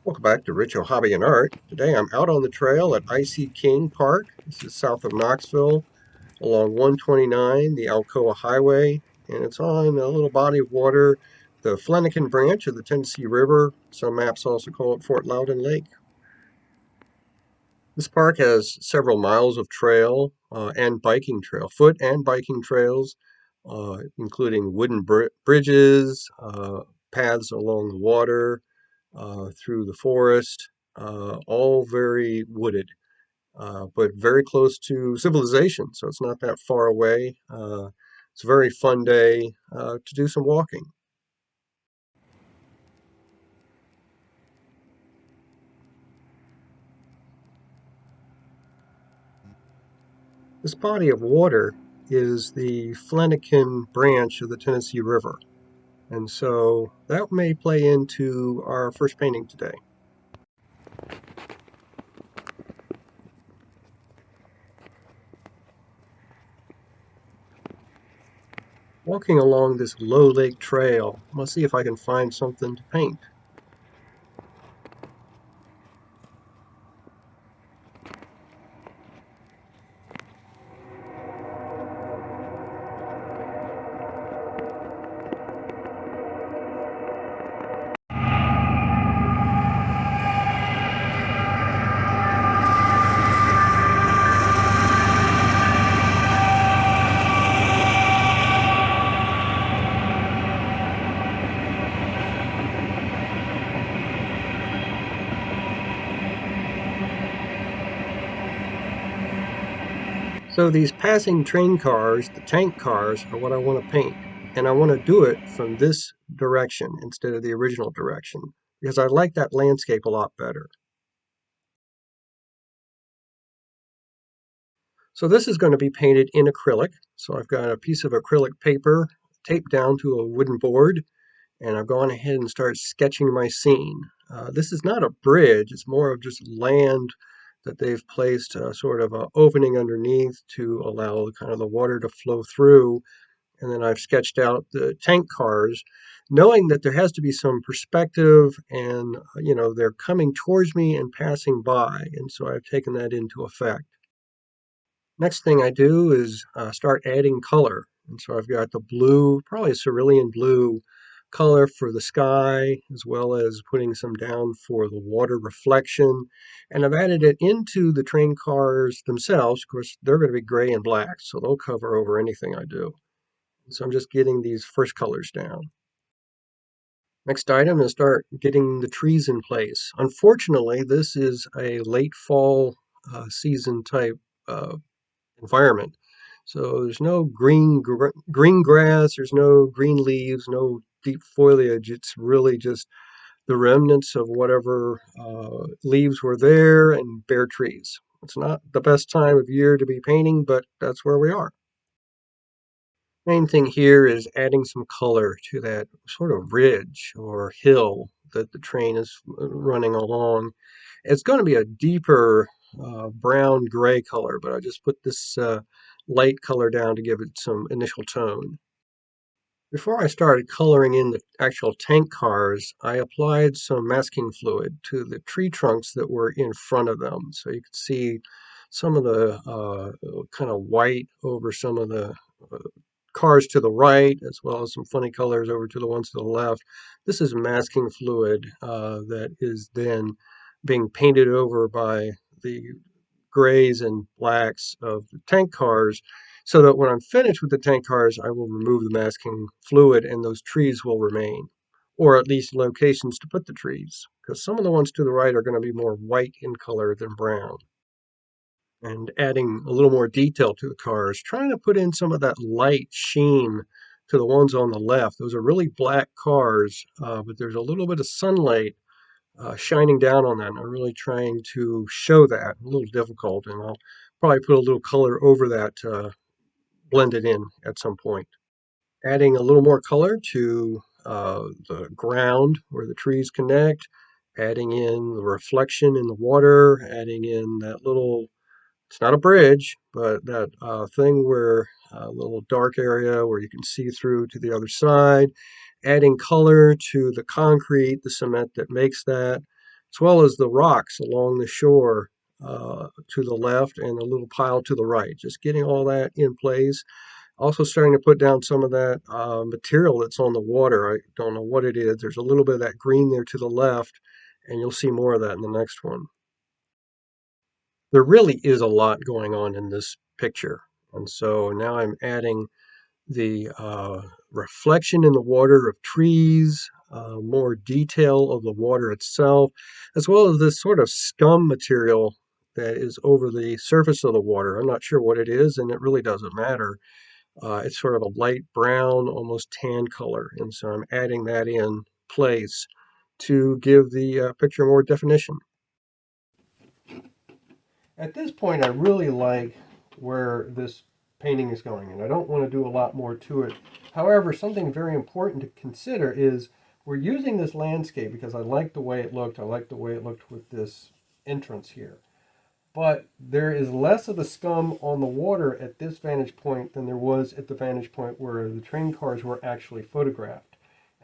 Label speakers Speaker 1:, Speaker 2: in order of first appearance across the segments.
Speaker 1: Welcome back to Rich Hobby and Art. Today I'm out on the trail at Icy King Park. This is south of Knoxville along 129, the Alcoa Highway, and it's on a little body of water, the Flanagan branch of the Tennessee River. Some maps also call it Fort Loudon Lake. This park has several miles of trail and biking trail, foot and biking trails, including wooden bridges, paths along the water, through the forest, all very wooded, but very close to civilization, so it's not that far away. It's a very fun day to do some walking. This body of water is the Flanagan branch of the Tennessee River, and so that may play into our first painting today. Walking along this low lake trail, let's see if I can find something to paint. So these passing train cars, the tank cars, are what I want to paint. And I want to do it from this direction instead of the original direction because I like that landscape a lot better. So this is going to be painted in acrylic. So I've got a piece of acrylic paper taped down to a wooden board, and I've gone ahead and started sketching my scene. This is not a bridge, it's more of just land that they've placed sort of an opening underneath to allow kind of the water to flow through. And then I've sketched out the tank cars, knowing that there has to be some perspective and, they're coming towards me and passing by. And so I've taken that into effect. Next thing I do is start adding color. And so I've got the blue, probably a cerulean blue color for the sky, as well as putting some down for the water reflection. And I've added it into the train cars themselves. Of course, they're going to be gray and black, so they'll cover over anything I do. So I'm just getting these first colors down. Next item is start getting the trees in place. Unfortunately, this is a late fall season type uh, environment. So there's no green grass, there's no green leaves, no deep foliage. It's really just the remnants of whatever leaves were there and bare trees. It's not the best time of year to be painting, but that's where we are. Main thing here is adding some color to that sort of ridge or hill that the train is running along. It's going to be a deeper brown gray color, but I just put this light color down to give it some initial tone. Before I started coloring in the actual tank cars, I applied some masking fluid to the tree trunks that were in front of them. So you could see some of the kind of white over some of the uh, cars to the right, as well as some funny colors over to the ones to the left. This is masking fluid that is then being painted over by the grays and blacks of the tank cars so that when I'm finished with the tank cars, I will remove the masking fluid and those trees will remain, or at least locations to put the trees, because some of the ones to the right are going to be more white in color than brown. And adding a little more detail to the cars, trying to put in some of that light sheen to the ones on the left. Those are really black cars, but there's a little bit of sunlight shining down on that. And I'm really trying to show that. A little difficult, and I'll probably put a little color over that to blend it in at some point. Adding a little more color to the ground where the trees connect, adding in the reflection in the water, adding in that little, it's not a bridge, but that thing where a little dark area where you can see through to the other side, adding color to the concrete, the cement that makes that, as well as the rocks along the shore to the left and a little pile to the right. Just getting all that in place. Also starting to put down some of that material that's on the water. I don't know what it is. There's a little bit of that green there to the left, and you'll see more of that in the next one. There really is a lot going on in this picture. And so now I'm adding the reflection in the water of trees, more detail of the water itself, as well as this sort of scum material that is over the surface of the water. I'm not sure what it is, and it really doesn't matter. It's sort of a light brown, almost tan color. And so I'm adding that in place to give the picture more definition. At this point, I really like where this painting is going, and I don't want to do a lot more to it. However, something very important to consider is we're using this landscape because I like the way it looked. I like the way it looked with this entrance here. But there is less of the scum on the water at this vantage point than there was at the vantage point where the train cars were actually photographed.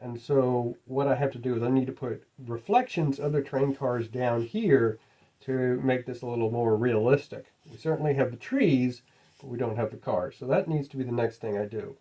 Speaker 1: And so what I have to do is I need to put reflections of the train cars down here to make this a little more realistic. We certainly have the trees, but we don't have the cars. So that needs to be the next thing I do.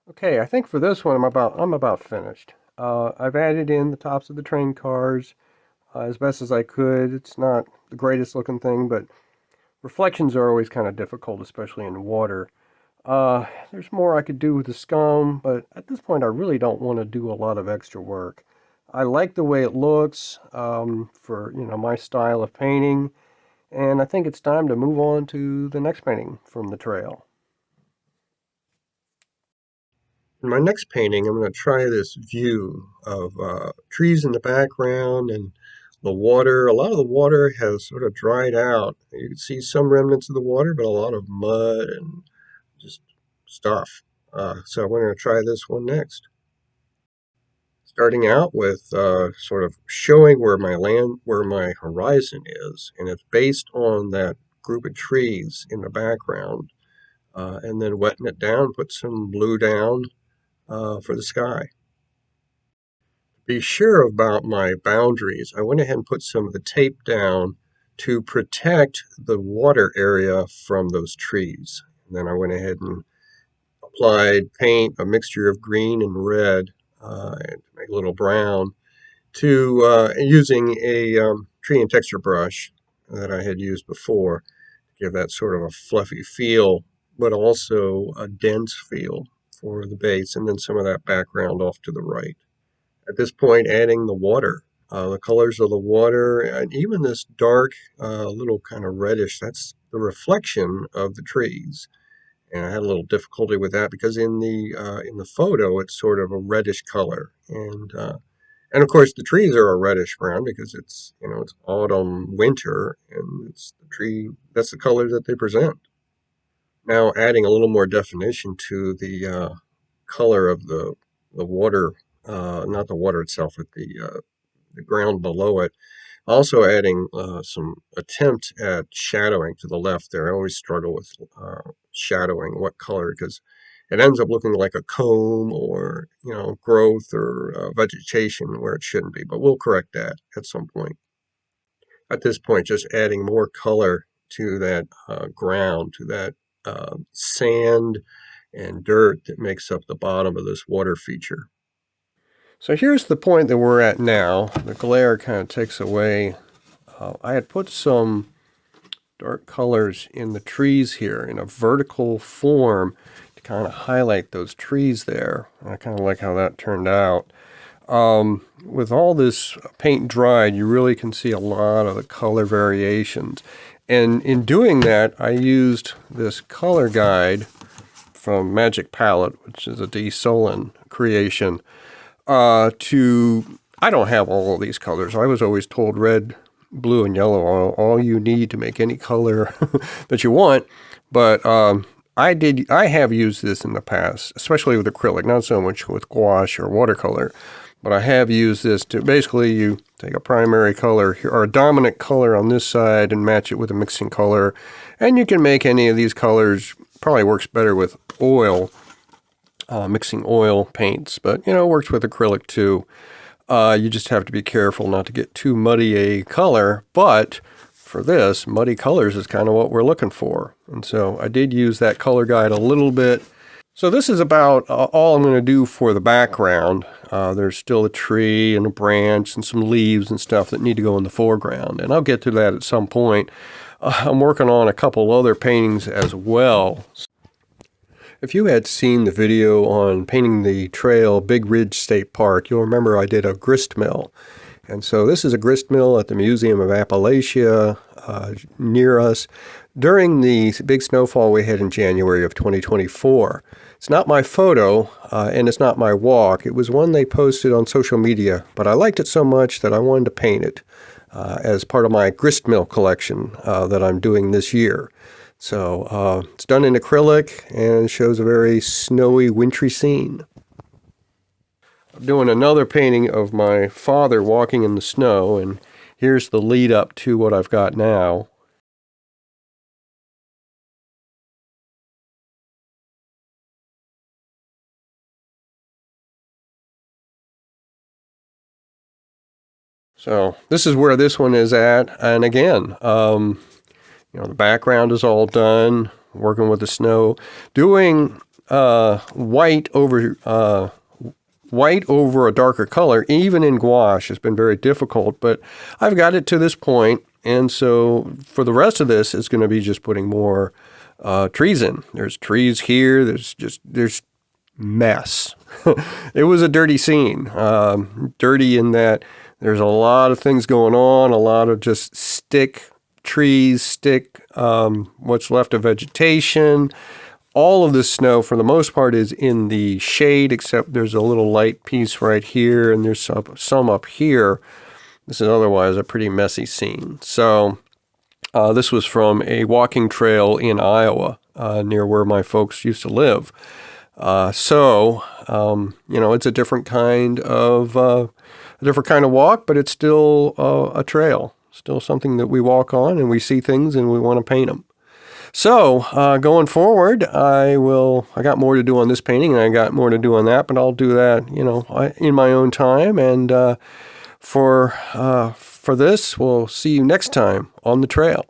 Speaker 1: Okay, I think for this one I'm about finished. I've added in the tops of the train cars as best as I could. It's not the greatest looking thing, but reflections are always kind of difficult, especially in water. There's more I could do with the scum, but at this point I really don't want to do a lot of extra work. I like the way it looks for my style of painting, and I think it's time to move on to the next painting from the trail. In my next painting, I'm going to try this view of trees in the background and the water. A lot of the water has sort of dried out. You can see some remnants of the water, but a lot of mud and just stuff. So I'm going to try this one next. Starting out with sort of showing where my horizon is, and it's based on that group of trees in the background, and then wetting it down, put some blue down for the sky. Be sure about my boundaries. I went ahead and put some of the tape down to protect the water area from those trees. And then I went ahead and applied paint, a mixture of green and red, and make a little brown, to using a tree and texture brush that I had used before to give that sort of a fluffy feel, but also a dense feel for the base, and then some of that background off to the right. At this point, adding the water, the colors of the water, and even this dark, little kind of reddish, that's the reflection of the trees. And I had a little difficulty with that because in the photo it's sort of a reddish color, and of course the trees are a reddish brown because it's autumn winter, and it's the tree that's the color that they present. Now adding a little more definition to the color of the water, not the water itself, but the ground below it. Also adding some attempt at shadowing to the left there. I always struggle with shadowing what color because it ends up looking like a comb or growth or vegetation where it shouldn't be. But we'll correct that at some point. At this point, just adding more color to that ground, to that sand and dirt that makes up the bottom of this water feature. So here's the point that we're at now. The glare kind of takes away. I had put some dark colors in the trees here in a vertical form to kind of highlight those trees there. I kind of like how that turned out. With all this paint dried, you really can see a lot of the color variations. And in doing that, I used this color guide from Magic Palette, which is a D. Solon creation, I don't have all of these colors. I was always told red, blue, and yellow are all you need to make any color that you want. But I have used this in the past, especially with acrylic, not so much with gouache or watercolor. But I have used this to basically you take a primary color here, or a dominant color on this side and match it with a mixing color. And you can make any of these colors. Probably works better with oil, mixing oil paints, but it works with acrylic too. You just have to be careful not to get too muddy a color, but for this, muddy colors is kind of what we're looking for. And so I did use that color guide a little bit. So this is about all I'm going to do for the background. There's still a tree and a branch and some leaves and stuff that need to go in the foreground, and I'll get to that at some point. I'm working on a couple other paintings as well. If you had seen the video on painting the trail Big Ridge State Park, you'll remember I did a grist mill. And so this is a grist mill at the Museum of Appalachia near us during the big snowfall we had in January of 2024. It's not my photo and it's not my walk. It was one they posted on social media, but I liked it so much that I wanted to paint it as part of my grist mill collection that I'm doing this year. So it's done in acrylic and shows a very snowy, wintry scene. I'm doing another painting of my father walking in the snow, and here's the lead up to what I've got now. So this is where this one is at, and again, the background is all done, working with the snow, doing white over a darker color, even in gouache, has been very difficult, but I've got it to this point, and so for the rest of this, it's going to be just putting more trees in. There's trees here, there's mess. It was a dirty scene, dirty in that there's a lot of things going on, a lot of just trees, what's left of vegetation. All of this snow, for the most part, is in the shade, except there's a little light piece right here, and there's some up here. This is otherwise a pretty messy scene. So this was from a walking trail in Iowa, near where my folks used to live. It's a different kind of walk, but it's still a trail. Still something that we walk on, and we see things and we want to paint them. So going forward, I got more to do on this painting, and I got more to do on that, but I'll do that, in my own time. And for this, we'll see you next time on the trail.